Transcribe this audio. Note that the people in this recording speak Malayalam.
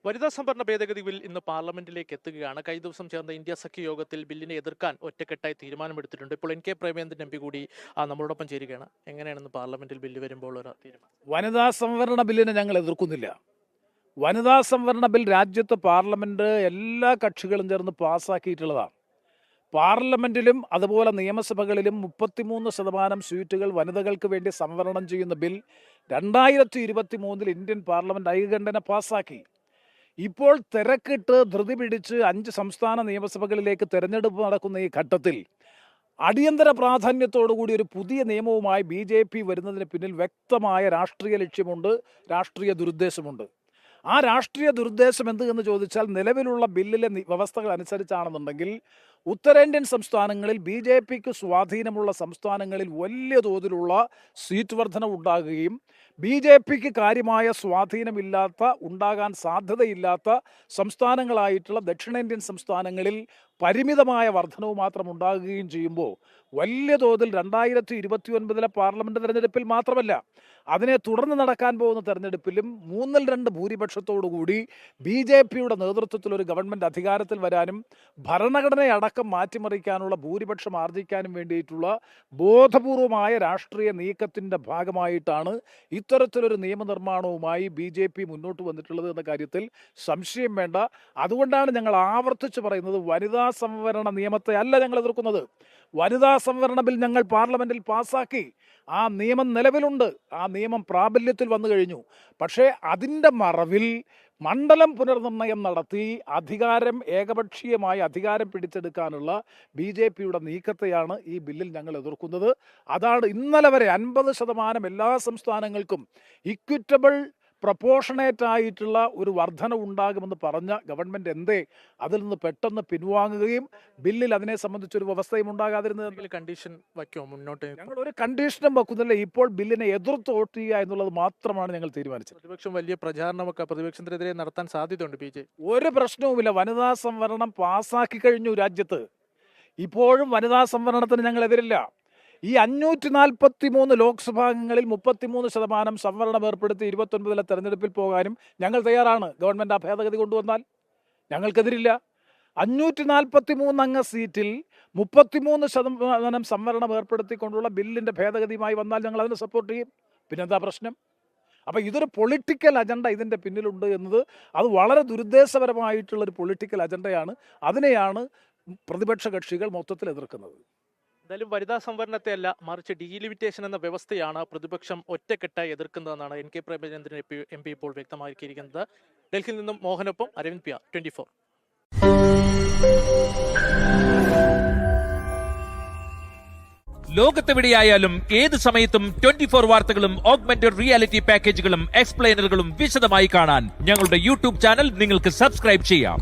വനിതാ സംവരണ ഭേദഗതി ബിൽ ഇന്ന് പാർലമെന്റിലേക്ക് എത്തുകയാണ്. കഴിഞ്ഞ ദിവസം ചേർന്ന ഇന്ത്യ സഖ്യ യോഗത്തിൽ ബില്ലിനെ എതിർക്കാൻ ഒറ്റക്കെട്ടായി തീരുമാനമെടുത്തിട്ടുണ്ട്. ഇപ്പോൾ NK പ്രേമചന്ദ്രൻ MP കൂടി നമ്മളോടൊപ്പം ചേരുകയാണ്. എങ്ങനെയാണെന്ന് പാർലമെന്റിൽ ബില്ല് വരുമ്പോൾ ഒരു തീരുമാനം? വനിതാ സംവരണ ബില്ലിനെ ഞങ്ങൾ എതിർക്കുന്നില്ല. വനിതാ സംവരണ ബിൽ രാജ്യത്ത് പാർലമെന്റ് എല്ലാ കക്ഷികളും ചേർന്ന് പാസ്സാക്കിയിട്ടുള്ളതാണ്. പാർലമെന്റിലും അതുപോലെ നിയമസഭകളിലും 33% സീറ്റുകൾ വനിതകൾക്ക് വേണ്ടി സംവരണം ചെയ്യുന്ന ബിൽ 2023 ഇന്ത്യൻ പാർലമെന്റ് ഐകകണ്ഠ്യേന പാസ്സാക്കി. ഇപ്പോൾ തിരക്കിട്ട് ധൃതി പിടിച്ച് 5 സംസ്ഥാന നിയമസഭകളിലേക്ക് തെരഞ്ഞെടുപ്പ് നടക്കുന്ന ഈ ഘട്ടത്തിൽ അടിയന്തര പ്രാധാന്യത്തോടുകൂടി ഒരു പുതിയ നിയമവുമായി BJP വരുന്നതിന് പിന്നിൽ വ്യക്തമായ രാഷ്ട്രീയ ലക്ഷ്യമുണ്ട്, രാഷ്ട്രീയ ദുരുദ്ദേശമുണ്ട്. ആ രാഷ്ട്രീയ ദുരുദ്ദേശം എന്ത് എന്ന് ചോദിച്ചാൽ, നിലവിലുള്ള ബില്ലിലെ വ്യവസ്ഥകൾ അനുസരിച്ചാണെന്നുണ്ടെങ്കിൽ ഉത്തരേന്ത്യൻ സംസ്ഥാനങ്ങളിൽ BJPക്ക് സ്വാധീനമുള്ള സംസ്ഥാനങ്ങളിൽ വലിയ തോതിലുള്ള സീറ്റ് വർധന ഉണ്ടാകുകയും BJPക്ക് കാര്യമായ സ്വാധീനമില്ലാത്ത, ഉണ്ടാകാൻ സാധ്യതയില്ലാത്ത സംസ്ഥാനങ്ങളായിട്ടുള്ള ദക്ഷിണേന്ത്യൻ സംസ്ഥാനങ്ങളിൽ പരിമിതമായ വർധനവ് മാത്രം ഉണ്ടാകുകയും ചെയ്യുമ്പോൾ വലിയ തോതിൽ 2029 പാർലമെന്റ് തെരഞ്ഞെടുപ്പിൽ മാത്രമല്ല, അതിനെ തുടർന്ന് നടക്കാൻ പോകുന്ന തെരഞ്ഞെടുപ്പിലും 2/3 ഭൂരിപക്ഷത്തോടുകൂടി BJPയുടെ നേതൃത്വത്തിൽ ഒരു ഗവൺമെന്റ് അധികാരത്തിൽ വരാനും ഭരണഘടനയടക്കം മാറ്റിമറിക്കാനുള്ള ഭൂരിപക്ഷം ആർജിക്കാനും വേണ്ടിയിട്ടുള്ള ബോധപൂർവമായ രാഷ്ട്രീയ നീക്കത്തിന്റെ ഭാഗമായിട്ടാണ് ഇത്തരത്തിലൊരു നിയമനിർമ്മാണവുമായി BJP മുന്നോട്ട് വന്നിട്ടുള്ളത് എന്ന കാര്യത്തിൽ സംശയം വേണ്ട. അതുകൊണ്ടാണ് ഞങ്ങൾ ആവർത്തിച്ച് പറയുന്നത്, വനിതാ സംവരണ നിയമത്തെ അല്ല ഞങ്ങൾ എതിർക്കുന്നത്. വനിതാ സംവരണ ബിൽ ഞങ്ങൾ പാർലമെന്റിൽ പാസ്സാക്കി. ആ നിയമം നിലവിലുണ്ട്, ആ നിയമം പ്രാബല്യത്തിൽ വന്നു കഴിഞ്ഞു. പക്ഷേ അതിൻ്റെ മറവിൽ മണ്ഡലം പുനർനിർണയം നടത്തി ഏകപക്ഷീയമായി അധികാരം പിടിച്ചെടുക്കാനുള്ള BJPയുടെ നീക്കത്തെയാണ് ഈ ബില്ലിൽ ഞങ്ങൾ എതിർക്കുന്നത്. അതാണ് ഇന്നലെ വരെ 50% എല്ലാ സംസ്ഥാനങ്ങൾക്കും ഇക്വിറ്റബിൾ പ്രൊപ്പോർഷണേറ്റ് ആയിട്ടുള്ള ഒരു വർധന ഉണ്ടാകുമെന്ന് പറഞ്ഞ ഗവൺമെന്റ് എന്തേ അതിൽ നിന്ന് പെട്ടെന്ന് പിൻവാങ്ങുകയും ബില്ലിൽ അതിനെ സംബന്ധിച്ചൊരു വ്യവസ്ഥയും ഉണ്ടാകാതിരുന്നത്? കണ്ടീഷൻ വയ്ക്കുമോ മുന്നോട്ട്? ഞങ്ങൾ ഒരു കണ്ടീഷനും വെക്കുന്നില്ല. ഇപ്പോൾ ബില്ലിനെ എതിർത്ത് വോട്ട് ചെയ്യുക എന്നുള്ളത് മാത്രമാണ് ഞങ്ങൾ തീരുമാനിച്ചത്. പ്രതിപക്ഷം വലിയ പ്രചാരണമൊക്കെ പ്രതിപക്ഷത്തിനെതിരെ നടത്താൻ സാധ്യതയുണ്ട്. BJP ഒരു പ്രശ്നവുമില്ല. വനിതാ സംവരണം പാസ്സാക്കി കഴിഞ്ഞു രാജ്യത്ത്. ഇപ്പോഴും വനിതാ സംവരണത്തിന് ഞങ്ങൾ എതിരില്ല. ഈ 543 ലോക്സഭാംഗങ്ങളിൽ 33% സംവരണം ഏർപ്പെടുത്തി 29 തെരഞ്ഞെടുപ്പിൽ പോകാനും ഞങ്ങൾ തയ്യാറാണ്. ഗവൺമെന്റ് ആ ഭേദഗതി കൊണ്ടുവന്നാൽ ഞങ്ങൾക്കെതിരില്ല. 543 അംഗ സീറ്റിൽ 33% സംവരണം ഏർപ്പെടുത്തിക്കൊണ്ടുള്ള ബില്ലിന്റെ ഭേദഗതിയുമായി വന്നാൽ ഞങ്ങൾ അതിനെ സപ്പോർട്ട് ചെയ്യും. പിന്നെന്താ പ്രശ്നം? അപ്പം ഇതൊരു പൊളിറ്റിക്കൽ അജണ്ട ഇതിൻ്റെ പിന്നിലുണ്ട് എന്നത്, അത് വളരെ ദുരുദ്ദേശപരമായിട്ടുള്ളൊരു പൊളിറ്റിക്കൽ അജണ്ടയാണ്. അതിനെയാണ് പ്രതിപക്ഷ കക്ഷികൾ മൊത്തത്തിൽ എതിർക്കുന്നത്. എന്തായാലും വനിതാ സംവരണത്തെ അല്ല, മറിച്ച് ഡീലിമിറ്റേഷൻ എന്ന വ്യവസ്ഥയാണ് പ്രതിപക്ഷം ഒറ്റക്കെട്ടായി എതിർക്കുന്നതെന്നാണ് NK പ്രേമചന്ദ്രൻ MP ഇപ്പോൾ വ്യക്തമാക്കിയിരിക്കുന്നത്. ഡൽഹിയിൽ നിന്നും മോഹനൊപ്പം അരവിന്ദ് PR, 24. ലോകത്തെവിടെയായാലും ഏത് സമയത്തും 24 വാർത്തകളും ഓഗ്മെന്റഡ് റിയാലിറ്റി പാക്കേജുകളും എക്സ്പ്ലെയിനറുകളും വിശദമായി കാണാൻ ഞങ്ങളുടെ YouTube ചാനൽ നിങ്ങൾക്ക് സബ്സ്ക്രൈബ് ചെയ്യാം.